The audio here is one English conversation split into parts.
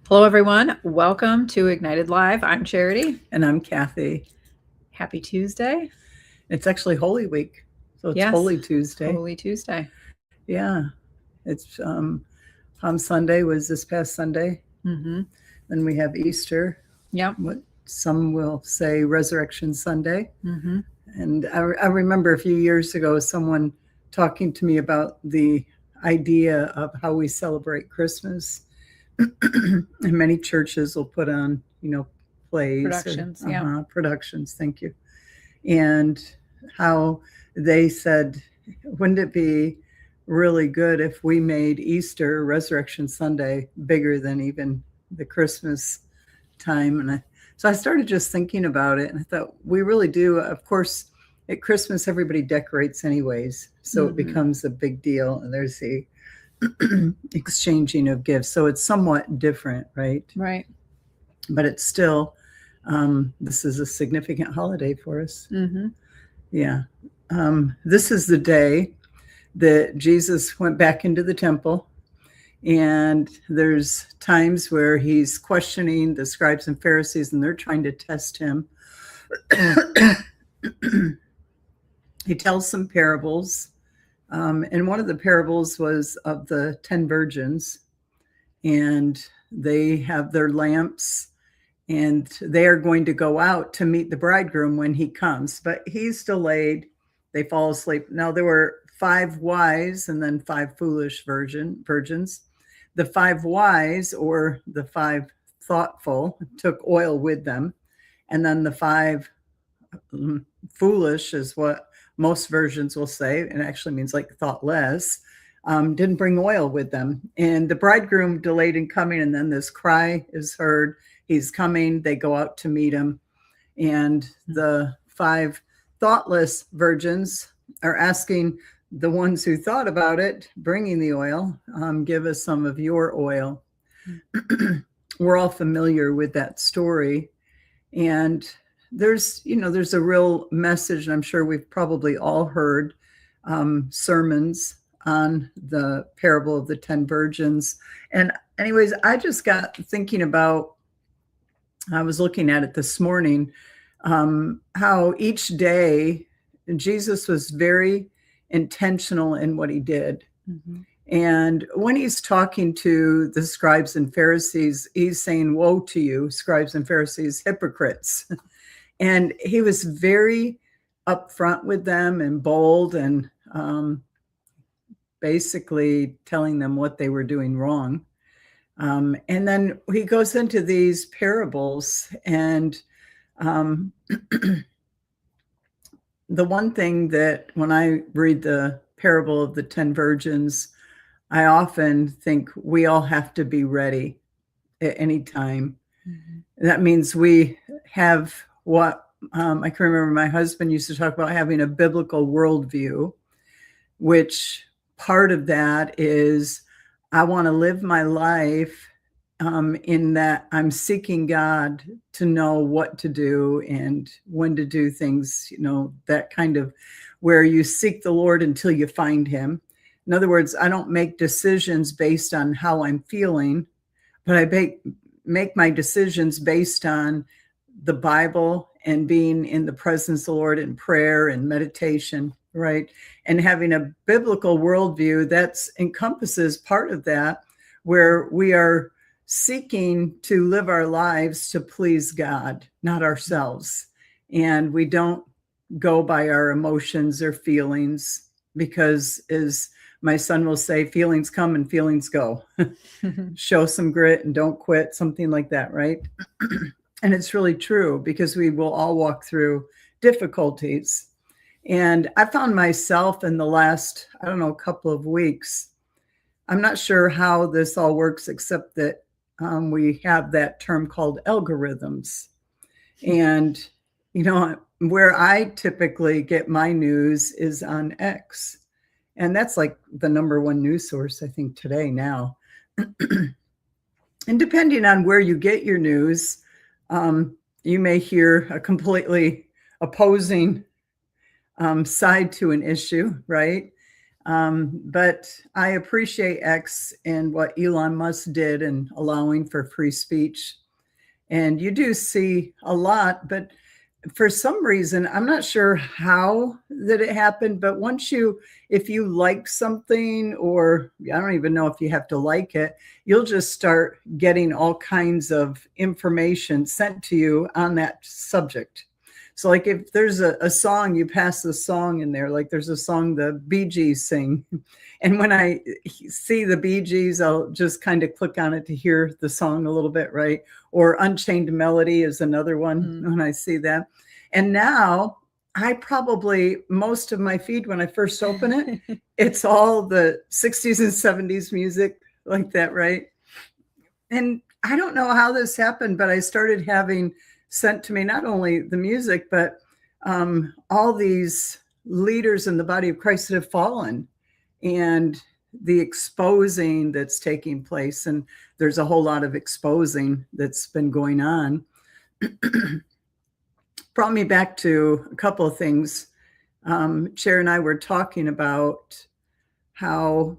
Hello, everyone. Welcome to Ignited Live. I'm Charity. And I'm Kathy. Happy Tuesday. It's actually Holy Week. So it's Yes, Holy Tuesday. Holy Tuesday. Yeah. It's Palm Sunday was this past Sunday. Mm-hmm. Then we have Easter. Yep. What some will say Resurrection Sunday. Mm-hmm. And I remember a few years ago someone talking to me about the idea of how we celebrate Christmas. And many churches will put on, plays Productions. or Yeah. productions. Thank you. And how they said, wouldn't it be really good if we made Easter, Resurrection Sunday, bigger than even the Christmas time? So I started just thinking about it, and I thought, we really do. Of course, at Christmas, everybody decorates anyways, so it becomes a big deal, and there's the exchanging of gifts. So it's somewhat different, right? Right. But it's still, this is a significant holiday for us. Mm-hmm. Yeah. This is the day that Jesus went back into the temple. And there's times where he's questioning the scribes and Pharisees, and they're trying to test him. He tells some parables. And one of the parables was of the 10 virgins. And they have their lamps, and they are going to go out to meet the bridegroom when he comes. But he's delayed. They fall asleep. Now, there were 5 wise and then 5 foolish virgins. The 5 wise, or the 5 thoughtful, took oil with them. And then the 5 foolish is what most versions will say, and actually means like thoughtless, didn't bring oil with them. And the bridegroom delayed in coming, and then this cry is heard, he's coming. They go out to meet him. And the 5 thoughtless virgins are asking the ones who thought about it, bringing the oil, give us some of your oil. We're all familiar with that story. And there's a real message, and I'm sure we've probably all heard sermons on the parable of the 10 virgins. And anyways, I just got thinking about, I was looking at it this morning, how each day Jesus was very intentional in what he did. Mm-hmm. And when he's talking to the scribes and Pharisees, he's saying, woe to you, scribes and Pharisees, hypocrites. And he was very upfront with them and bold, and basically telling them what they were doing wrong. And then he goes into these parables, and the one thing that when I read the parable of the 10 virgins, I often think we all have to be ready at any time. Mm-hmm. That means we have what I can remember my husband used to talk about, having a biblical worldview, which part of that is I want to live my life in that I'm seeking God to know what to do and when to do things, that kind of where you seek the Lord until you find him. In other words, I don't make decisions based on how I'm feeling, but I make my decisions based on the Bible and being in the presence of the Lord in prayer and meditation, right? And having a biblical worldview that encompasses part of that, where we are seeking to live our lives to please God, not ourselves. And we don't go by our emotions or feelings, because, as my son will say, feelings come and feelings go. Show some grit and don't quit, something like that, right? And it's really true, because we will all walk through difficulties. And I found myself in the last, couple of weeks, I'm not sure how this all works, except that we have that term called algorithms. And, where I typically get my news is on X. And that's like the number one news source, I think, today now. And depending on where you get your news, you may hear a completely opposing side to an issue, right? But I appreciate X and what Elon Musk did in allowing for free speech. And you do see a lot, but for some reason, I'm not sure how that it happened, but if you like something, or I don't even know if you have to like it, you'll just start getting all kinds of information sent to you on that subject. So like if there's a song, you pass the song in there, like there's a song the Bee Gees sing. And when I see the Bee Gees, I'll just kind of click on it to hear the song a little bit, right? Or Unchained Melody is another one when I see that. And now most of my feed when I first open it, it's all the 60s and 70s music like that, right? And I don't know how this happened, but I started having sent to me not only the music, but all these leaders in the body of Christ that have fallen and the exposing that's taking place. And there's a whole lot of exposing that's been going on. Brought me back to a couple of things. Chair and I were talking about how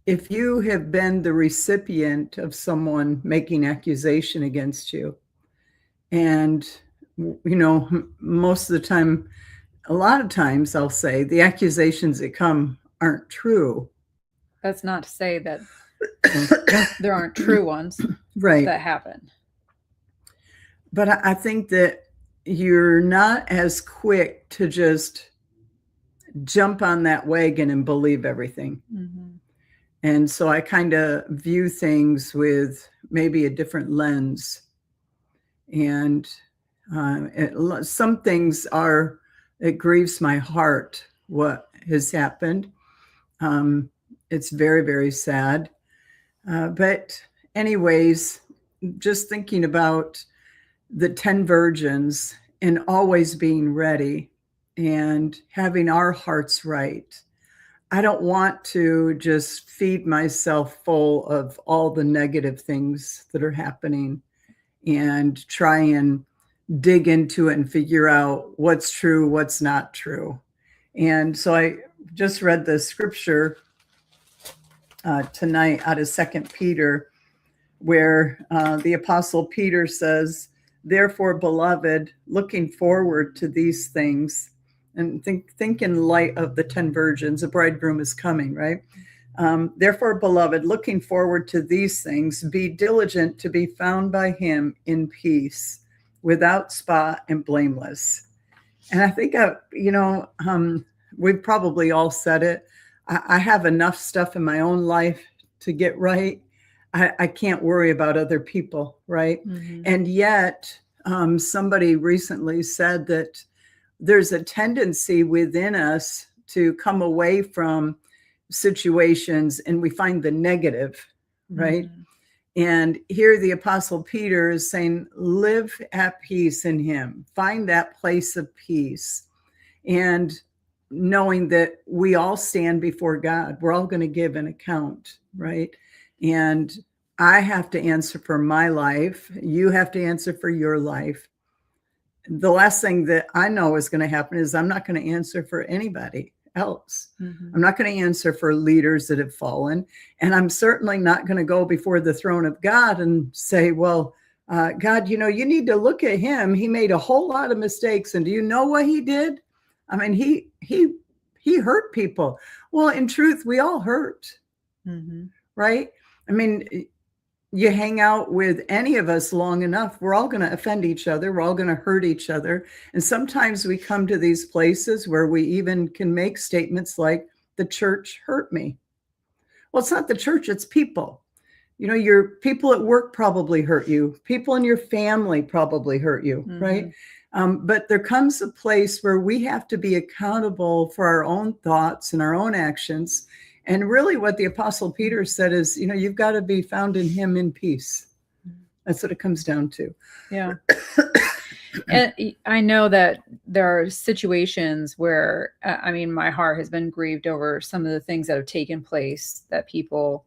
if you have been the recipient of someone making accusation against you, and, most of the time, a lot of times I'll say the accusations that come aren't true. That's not to say that there aren't true ones Right. that happen. But I think that you're not as quick to just jump on that wagon and believe everything. Mm-hmm. And so I kind of view things with maybe a different lens. And some things it grieves my heart what has happened. It's very, very sad. But anyways, just thinking about the 10 virgins and always being ready and having our hearts right. I don't want to just feed myself full of all the negative things that are happening and try and dig into it and figure out what's true, what's not true. And so I just read the scripture tonight out of 2 Peter, where the Apostle Peter says, "Therefore, beloved, looking forward to these things," and think in light of the 10 virgins, the bridegroom is coming, right? "Therefore, beloved, looking forward to these things, be diligent to be found by him in peace, without spot and blameless." And I think, we've probably all said it. I have enough stuff in my own life to get right. I can't worry about other people, right? Mm-hmm. And yet, somebody recently said that there's a tendency within us to come away from situations and we find the negative, right? Mm-hmm. And here the Apostle Peter is saying, live at peace in him, find that place of peace. And knowing that we all stand before God, we're all going to give an account, right? And I have to answer for my life. You have to answer for your life. The last thing that I know is going to happen is I'm not going to answer for anybody else. Mm-hmm. I'm not going to answer for leaders that have fallen. And I'm certainly not going to go before the throne of God and say, well, God, you need to look at him. He made a whole lot of mistakes. And do you know what he did? I mean, he hurt people. Well, in truth, we all hurt, mm-hmm. right? I mean, you hang out with any of us long enough, we're all going to offend each other. We're all going to hurt each other. And sometimes we come to these places where we even can make statements like, the church hurt me. Well, it's not the church, it's people. Your people at work probably hurt you. People in your family probably hurt you, mm-hmm. right? But there comes a place where we have to be accountable for our own thoughts and our own actions. And really what the Apostle Peter said is, you've got to be found in him in peace. That's what it comes down to. Yeah. And I know that there are situations where, my heart has been grieved over some of the things that have taken place that people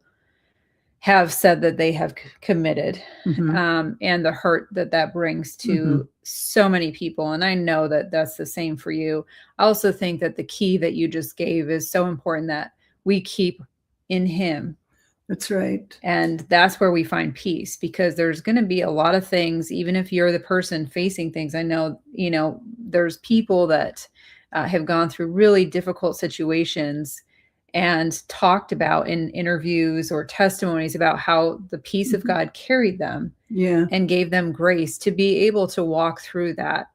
have said that they have committed, mm-hmm. And the hurt that brings to mm-hmm. so many people. And I know that that's the same for you. I also think that the key that you just gave is so important, that we keep in him. That's right. And that's where we find peace, because there's going to be a lot of things, even if you're the person facing things. I know, there's people that have gone through really difficult situations and talked about in interviews or testimonies about how the peace of God carried them and gave them grace to be able to walk through that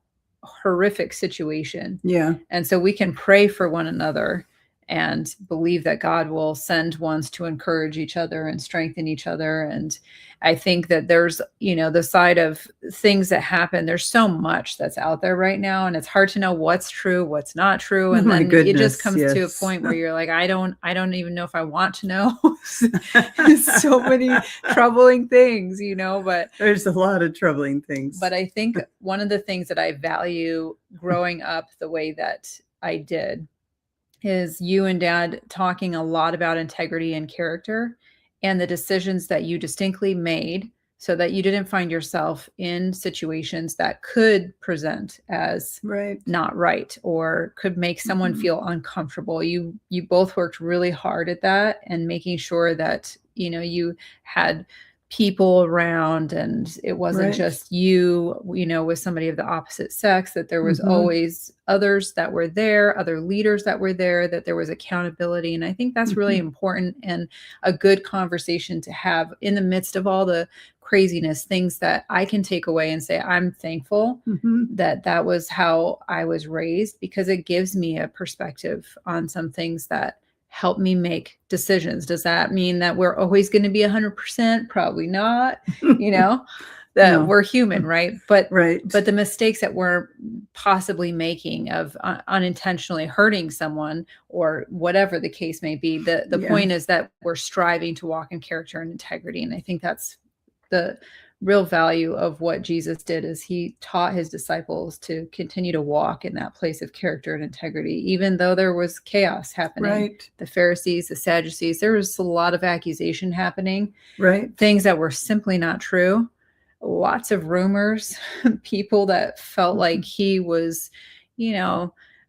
horrific situation. Yeah. And so we can pray for one another and believe that God will send ones to encourage each other and strengthen each other. And I think that there's, the side of things that happen, there's so much that's out there right now, and it's hard to know what's true, what's not true. And then it just comes to a point where you're like, I don't even know if I want to know. So many troubling things, but there's a lot of troubling things. But I think one of the things that I value growing up the way that I did is you and Dad talking a lot about integrity and character and the decisions that you distinctly made so that you didn't find yourself in situations that could present as not right or could make someone feel uncomfortable. You both worked really hard at that and making sure that, you had people around and it wasn't just you, with somebody of the opposite sex, that there was always others that were there, other leaders that were there, that there was accountability. And I think that's really important and a good conversation to have in the midst of all the craziness, things that I can take away and say, I'm thankful that was how I was raised, because it gives me a perspective on some things that help me make decisions. Does that mean that we're always going to be 100%? Probably not, that we're human, right? But the mistakes that we're possibly making of unintentionally hurting someone or whatever the case may be, the point is that we're striving to walk in character and integrity. And I think that's the real value of what Jesus did, is he taught his disciples to continue to walk in that place of character and integrity, even though there was chaos happening. The Pharisees, the Sadducees, there was a lot of accusation happening, things that were simply not true, lots of rumors, people that felt like he was,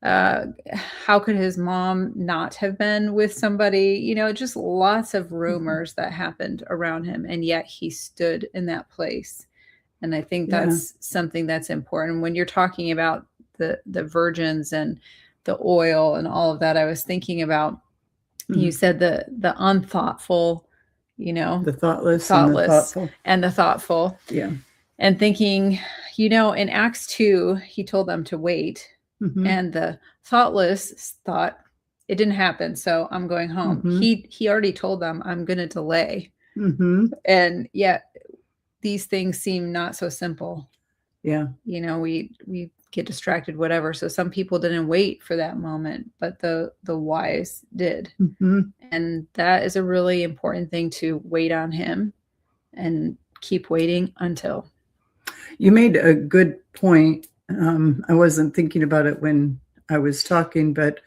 how could his mom not have been with somebody, just lots of rumors that happened around him. And yet he stood in that place. And I think that's something that's important when you're talking about the virgins and the oil and all of that. I was thinking about, you said the unthoughtful, the thoughtless and the thoughtful. And thinking, in Acts 2, he told them to wait. And the thoughtless thought, it didn't happen, so I'm going home. He already told them, I'm going to delay. And yet these things seem not so simple. We get distracted, whatever. So some people didn't wait for that moment, but the wise did. And that is a really important thing, to wait on him and keep waiting until. You made a good point. I wasn't thinking about it when I was talking, but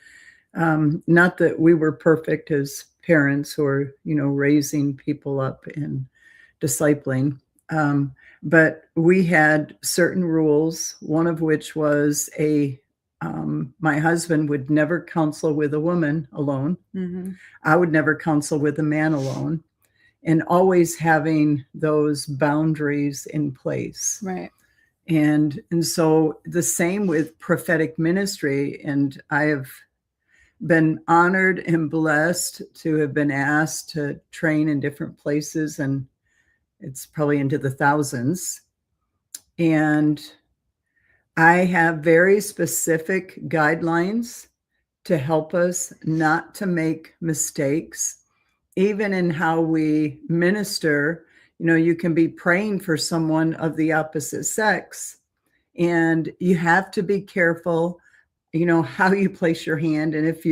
not that we were perfect as parents or, raising people up and discipling. But we had certain rules, one of which was my husband would never counsel with a woman alone. I would never counsel with a man alone, and always having those boundaries in place. And so the same with prophetic ministry. And I have been honored and blessed to have been asked to train in different places, and it's probably into the thousands. And I have very specific guidelines to help us not to make mistakes, even in how we minister. You can be praying for someone of the opposite sex, and you have to be careful, how you place your hand, and if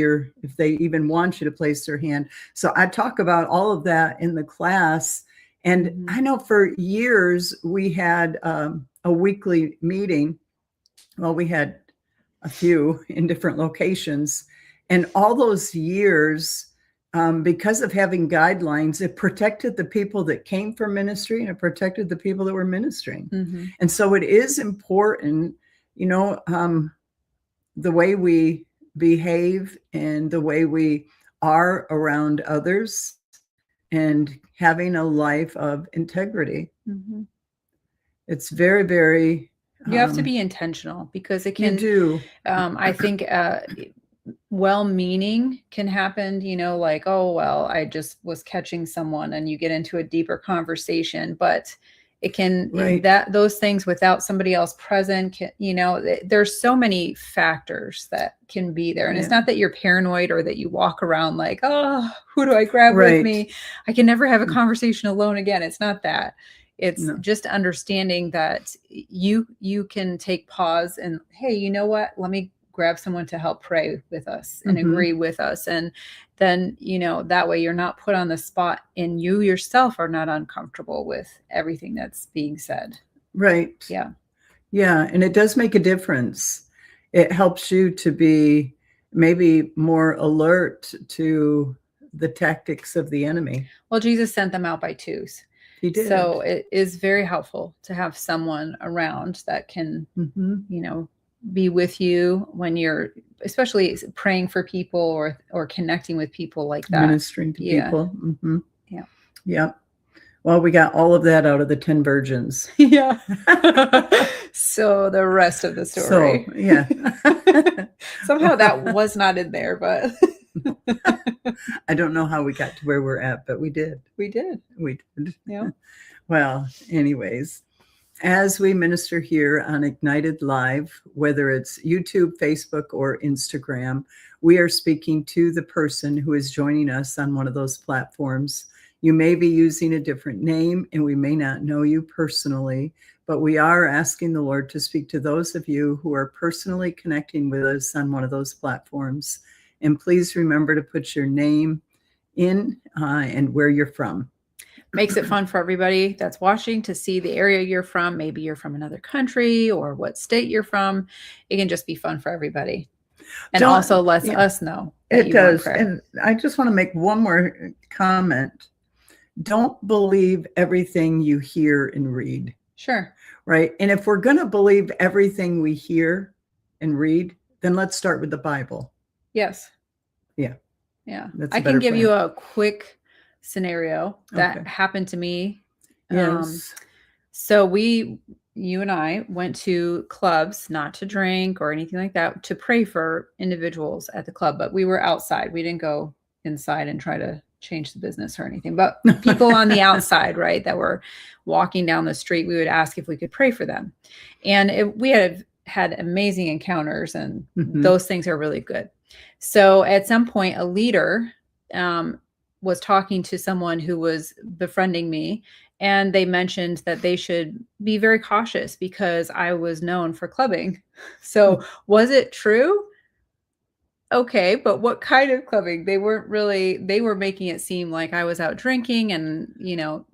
they even want you to place their hand. So I talk about all of that in the class. And I know for years we had a weekly meeting. Well, we had a few in different locations, and all those years, because of having guidelines, it protected the people that came for ministry, and it protected the people that were ministering. And so it is important, the way we behave and the way we are around others and having a life of integrity. Mhm. It's very, very, You have to be intentional because it you can, do. I think, well-meaning can happen, like, oh, well, I just was catching someone, and you get into a deeper conversation, but it can, Right. that those things without somebody else present, there's so many factors that can be there. And it's Yeah. not that you're paranoid or that you walk around like, oh, who do I grab with Right. me? I can never have a conversation alone again. It's not that. It's No. just understanding that you can take pause and, hey, you know what? Let me grab someone to help pray with us and Mhm. agree with us. And then, that way you're not put on the spot, and you yourself are not uncomfortable with everything that's being said. Right. Yeah. Yeah. And it does make a difference. It helps you to be maybe more alert to the tactics of the enemy. Well, Jesus sent them out by twos. He did. So it is very helpful to have someone around that can, Mhm. be with you when you're, especially praying for people or connecting with people like that. Ministering to Yeah. people. Mhm. Yeah. Yeah. Well, we got all of that out of the 10 virgins. Yeah. So the rest of the story. So, yeah. Somehow that was not in there, but I don't know how we got to where we're at, but we did. we did. We did. Yeah. Well, anyways, as we minister here on Ignited Live, whether it's YouTube, Facebook, or Instagram, we are speaking to the person who is joining us on one of those platforms. You may be using a different name, and we may not know you personally, but we are asking the Lord to speak to those of you who are personally connecting with us on one of those platforms. And please remember to put your name in and where you're from. Makes it fun for everybody that's watching to see the area you're from. Maybe you're from another country or what state you're from. It can just be fun for everybody. And also lets us know that it you want does. prayer. And I just want to make one more comment. Don't believe everything you hear and read. Sure. Right. And if we're going to believe everything we hear and read, then let's start with the Bible. Yes. Yeah. Yeah. That's a I can better give plan. you a quick scenario that Okay. happened to me. Yes. So you and I went to clubs, not to drink or anything like that, to pray for individuals at the club, but we were outside. We didn't go inside and try to change the business or anything, but people on the outside, right, that were walking down the street, we would ask if we could pray for them. And we had amazing encounters, and those things are really good. So at some point, a leader was talking to someone who was befriending me, and they mentioned that they should be very cautious because I was known for clubbing. So was it true? Okay, but what kind of clubbing? They were making it seem like I was out drinking and,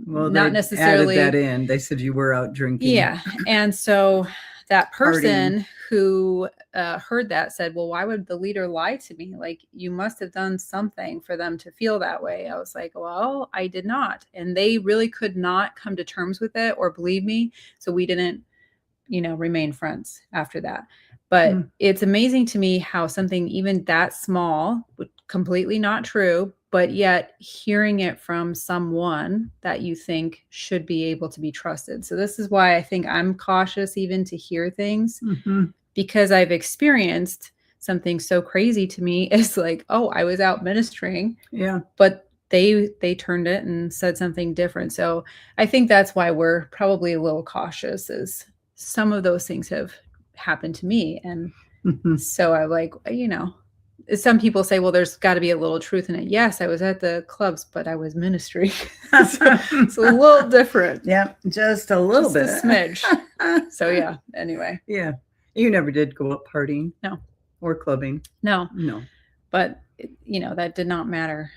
Well, not they necessarily added that in. They said you were out drinking. Yeah. And so that person Partying. who heard that said, well, why would the leader lie to me? Like, you must have done something for them to feel that way. I was like, well, I did not. And they really could not come to terms with it or believe me. So we didn't, remain friends after that. But it's amazing to me how something even that small, completely not true, but yet hearing it from someone that you think should be able to be trusted. So this is why I think I'm cautious even to hear things, because I've experienced something so crazy to me. It's like, oh, I was out ministering. Yeah. But they turned it and said something different. So I think that's why we're probably a little cautious, is some of those things have happened to me. And so I like, some people say, well, there's got to be a little truth in it. Yes, I was at the clubs, but I was ministering. So it's a little different. Yeah, just a little bit. A smidge. So yeah, anyway. Yeah. You never did go out partying? No. Or clubbing? No. But, that did not matter.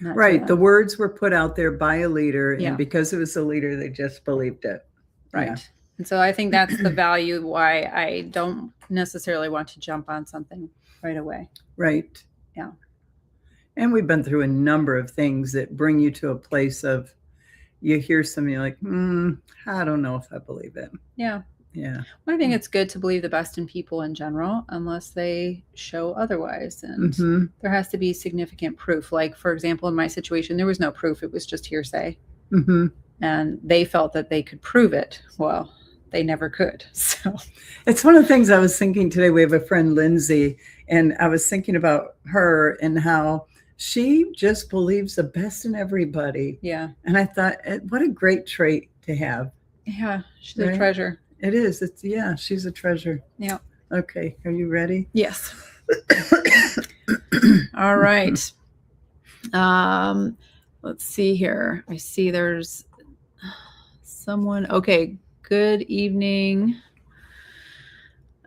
Right. The words were put out there by a leader, and Yeah. because it was a leader, they just believed it. Right. Yeah. And so I think that's the value why I don't necessarily want to jump on something right away. Right. Yeah. And we've been through a number of things that bring you to a place of, you hear something, you're like, I don't know if I believe it. Yeah. Yeah. Well, I think it's good to believe the best in people in general, unless they show otherwise. And Mm-hmm. there has to be significant proof. Like, for example, in my situation, there was no proof. It was just hearsay. Mm-hmm. And they felt that they could prove it. Well, they never could. So it's one of the things I was thinking today. We have a friend, Lindsay, and I was thinking about her and how she just believes the best in everybody. yeah. And I thought, what a great trait to have. Yeah. She's Right? a treasure. It is. It's, yeah, she's a treasure. Yeah. Okay. Are you ready? Yes. All right. Let's see here. I see there's someone. Okay. Good evening.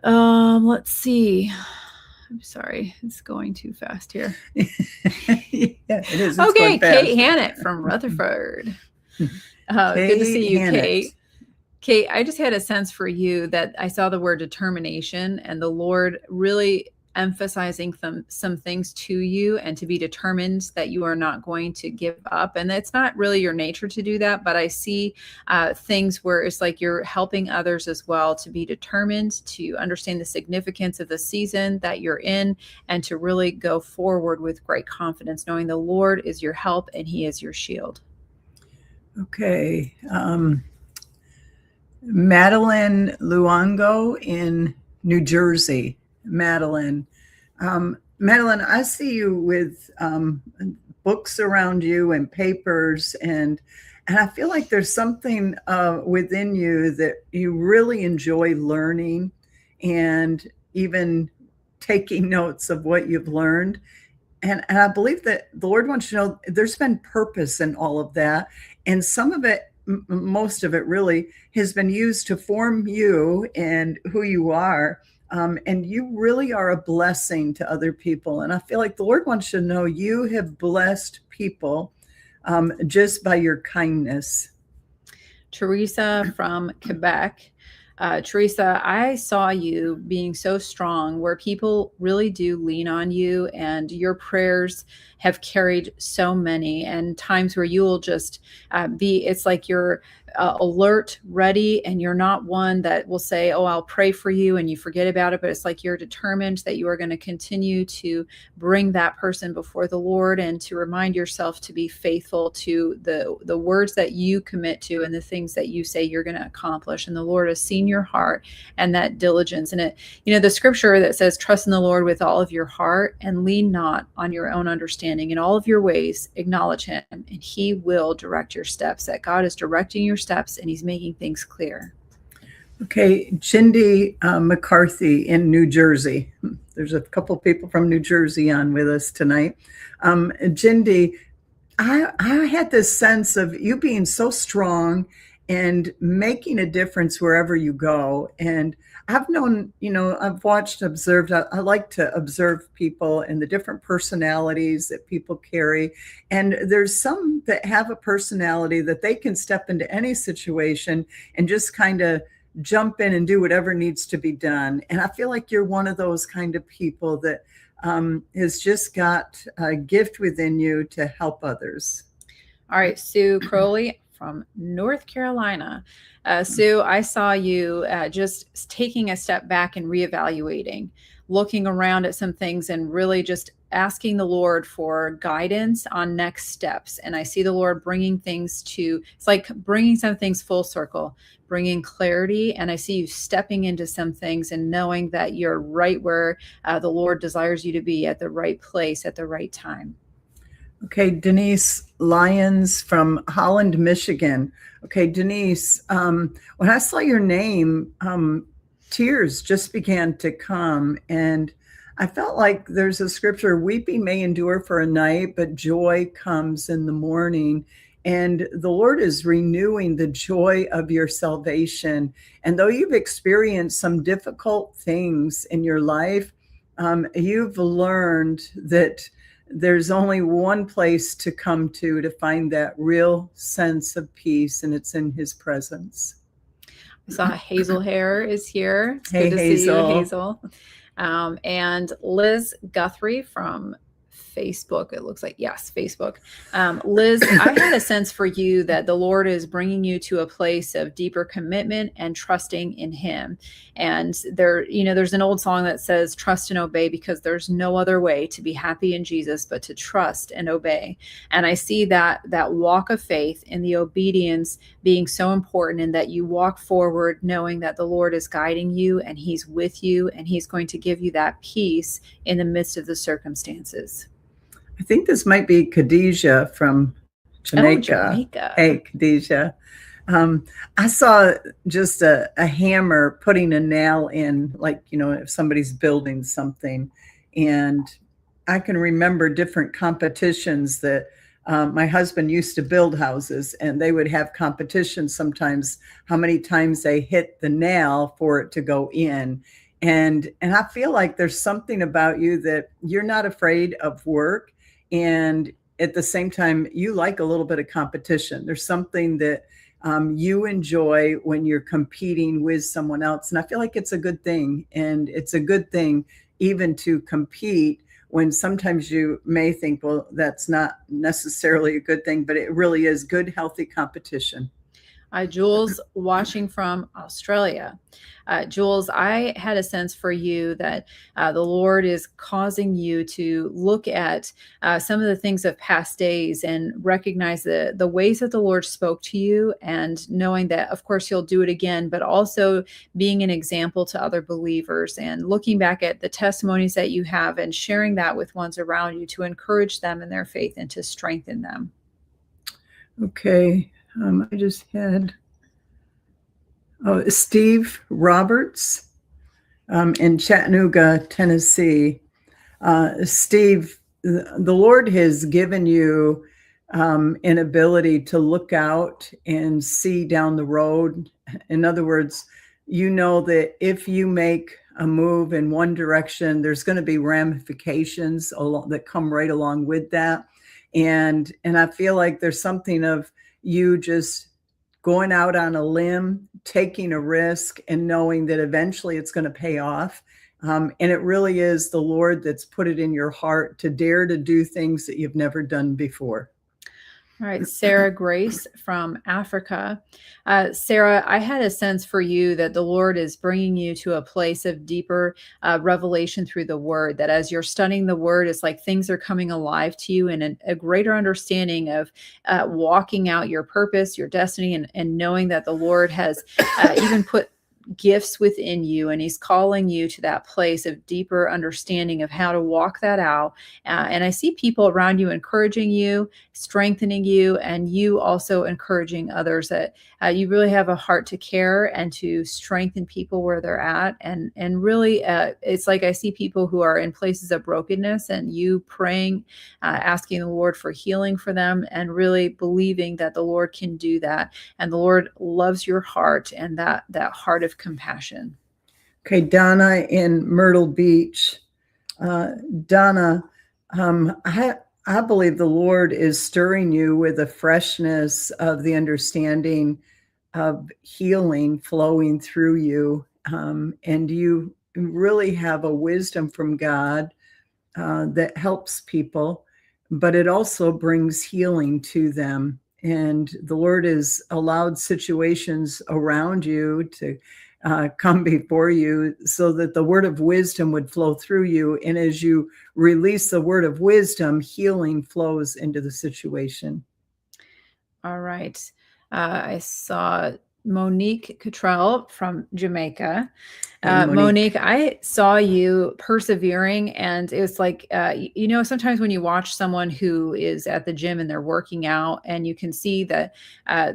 Let's see. I'm sorry. It's going too fast here. Yeah, it is. It's okay. going fast. Kate Hannett from Rutherford. Good to see you, Hannett. Kate. Kate, I just had a sense for you that I saw the word determination and the Lord really emphasizing some things to you, and to be determined that you are not going to give up. And it's not really your nature to do that, but I see things where it's like you're helping others as well to be determined, to understand the significance of the season that you're in, and to really go forward with great confidence, knowing the Lord is your help and he is your shield. Okay. Madeline Luongo in New Jersey. Madeline, I see you with books around you and papers, and I feel like there's something within you that you really enjoy learning, and even taking notes of what you've learned. And I believe that the Lord wants you to know there's been purpose in all of that, and some of it, most of it really, has been used to form you and who you are. And you really are a blessing to other people. And I feel like the Lord wants you to know you have blessed people just by your kindness. Teresa from Quebec. Teresa, I saw you being so strong, where people really do lean on you, and your prayers have carried so many, and times where you will just it's like you're alert, ready, and you're not one that will say, oh, I'll pray for you, and you forget about it. But it's like you're determined that you are going to continue to bring that person before the Lord, and to remind yourself to be faithful to the words that you commit to and the things that you say you're going to accomplish. And the Lord has seen your heart and that diligence. And it, the scripture that says, trust in the Lord with all of your heart and lean not on your own understanding. In all of your ways, acknowledge him, and he will direct your steps. That God is directing your steps, and he's making things clear. Okay, Jindy McCarthy in New Jersey. There's a couple people from New Jersey on with us tonight. Jindy, I had this sense of you being so strong and making a difference wherever you go. And I've known, I've watched, observed, I like to observe people and the different personalities that people carry. And there's some that have a personality that they can step into any situation and just kind of jump in and do whatever needs to be done. And I feel like you're one of those kind of people that has just got a gift within you to help others. All right, Sue Crowley from North Carolina. Sue, I saw you just taking a step back and reevaluating, looking around at some things and really just asking the Lord for guidance on next steps. And I see the Lord bringing things it's like bringing some things full circle, bringing clarity. And I see you stepping into some things and knowing that you're right where the Lord desires you to be, at the right place at the right time. Okay, Denise Lyons from Holland, Michigan. Okay, Denise, when I saw your name, tears just began to come. And I felt like there's a scripture, weeping may endure for a night, but joy comes in the morning. And the Lord is renewing the joy of your salvation. And though you've experienced some difficult things in your life, you've learned that there's only one place to come to find that real sense of peace, and it's in his presence. I saw Hazel Hare is here. It's Hey, good to Hazel. see you, Hazel. And Liz Guthrie from Facebook. It looks like, yes, Facebook. Liz, I had a sense for you that the Lord is bringing you to a place of deeper commitment and trusting in him. And there, there's an old song that says, trust and obey, because there's no other way to be happy in Jesus but to trust and obey. And I see that walk of faith and the obedience being so important, and that you walk forward knowing that the Lord is guiding you and he's with you and he's going to give you that peace in the midst of the circumstances. I think this might be Khadijah from Jamaica. Oh, Jamaica. Hey, Khadijah. I saw just a hammer putting a nail in, like, if somebody's building something. And I can remember different competitions that my husband used to build houses, and they would have competitions sometimes how many times they hit the nail for it to go in. And I feel like there's something about you that you're not afraid of work. And at the same time, you like a little bit of competition. There's something that you enjoy when you're competing with someone else. And I feel like it's a good thing. And it's a good thing even to compete when sometimes you may think, well, that's not necessarily a good thing, but it really is good, healthy competition. Jules, watching from Australia. Jules, I had a sense for you that the Lord is causing you to look at some of the things of past days and recognize the ways that the Lord spoke to you, and knowing that, of course, he'll do it again, but also being an example to other believers and looking back at the testimonies that you have and sharing that with ones around you to encourage them in their faith and to strengthen them. Okay. I just had Steve Roberts in Chattanooga, Tennessee. Steve, the Lord has given you an ability to look out and see down the road. In other words, you know that if you make a move in one direction, there's going to be ramifications that come right along with that. And I feel like there's something of you just going out on a limb, taking a risk, and knowing that eventually it's going to pay off. And it really is the Lord that's put it in your heart to dare to do things that you've never done before. All right, Sarah Grace from Africa. Sarah, I had a sense for you that the Lord is bringing you to a place of deeper revelation through the word, that as you're studying the word, it's like things are coming alive to you, and a greater understanding of walking out your purpose, your destiny, and knowing that the Lord has even put gifts within you, and he's calling you to that place of deeper understanding of how to walk that out. And I see people around you encouraging you, strengthening you, and you also encouraging others, that you really have a heart to care and to strengthen people where they're at. And really, it's like I see people who are in places of brokenness, and you praying, asking the Lord for healing for them, and really believing that the Lord can do that. And the Lord loves your heart and that heart of compassion. Okay, Donna in Myrtle Beach. Donna, I believe the Lord is stirring you with a freshness of the understanding of healing flowing through you. And you really have a wisdom from God that helps people, but it also brings healing to them. And the Lord has allowed situations around you to come before you so that the word of wisdom would flow through you. And as you release the word of wisdom, healing flows into the situation. All right. I saw Monique Cottrell from Jamaica. Hey, Monique, I saw you persevering, and it was like, sometimes when you watch someone who is at the gym and they're working out, and you can see that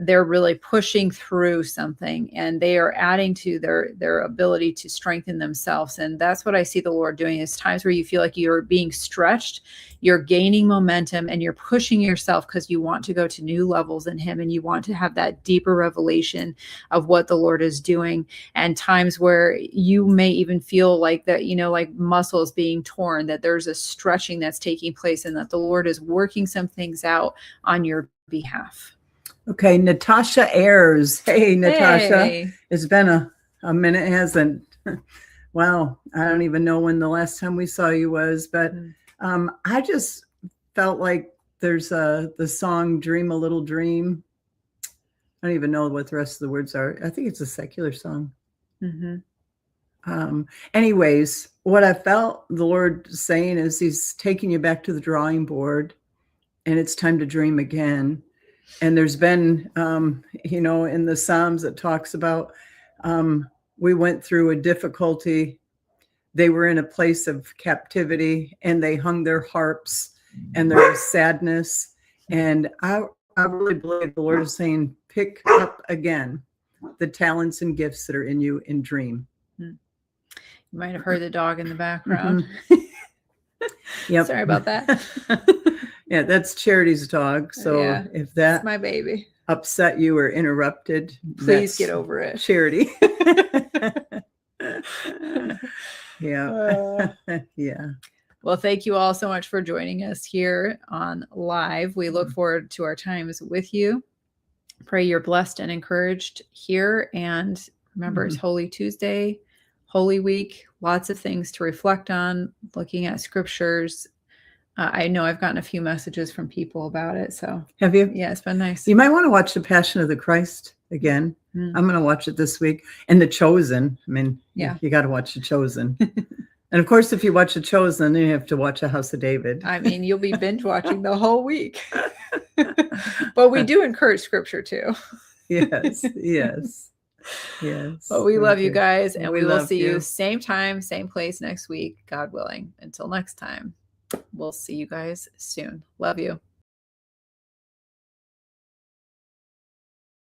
they're really pushing through something, and they are adding to their ability to strengthen themselves. And that's what I see the Lord doing, is times where you feel like you're being stretched, you're gaining momentum, and you're pushing yourself because you want to go to new levels in him, and you want to have that deeper revelation of what the Lord is doing. And times where you may even feel like that, like muscles being torn, that there's a stretching that's taking place, and that the Lord is working some things out on your behalf. Okay, Natasha Ayers. Hey, Natasha. Hey. It's been a minute, hasn't? Wow, I don't even know when the last time we saw you was, but I just felt like there's the song Dream a Little Dream. I don't even know what the rest of the words are. I think it's a secular song. Anyways, what I felt the Lord saying is he's taking you back to the drawing board, and it's time to dream again. And there's been, in the Psalms it talks about we went through a difficulty. They were in a place of captivity, and they hung their harps, and there was sadness. And I really believe the Lord is saying, pick up again the talents and gifts that are in you and dream. You might have heard the dog in the background. Yep. Sorry about that. Yeah, that's Charity's dog. So Yeah, if that it's my baby. upset you or interrupted, Please get over it. Charity. Yeah. Yeah. Well, thank you all so much for joining us here on live. We look forward to our times with you. Pray you're blessed and encouraged here. And remember, it's Holy Tuesday, Holy Week, lots of things to reflect on, looking at scriptures. I know I've gotten a few messages from people about it. So have you? Yeah, it's been nice. You might want to watch The Passion of the Christ again. I'm going to watch it this week. And The Chosen. I mean, yeah, you got to watch The Chosen. And of course, if you watch The Chosen, then you have to watch A House of David. I mean, you'll be binge watching the whole week. But we do encourage scripture too. Yes, yes, yes. But we love you guys, and we will see you you same time, same place next week, God willing. Until next time, we'll see you guys soon. Love you.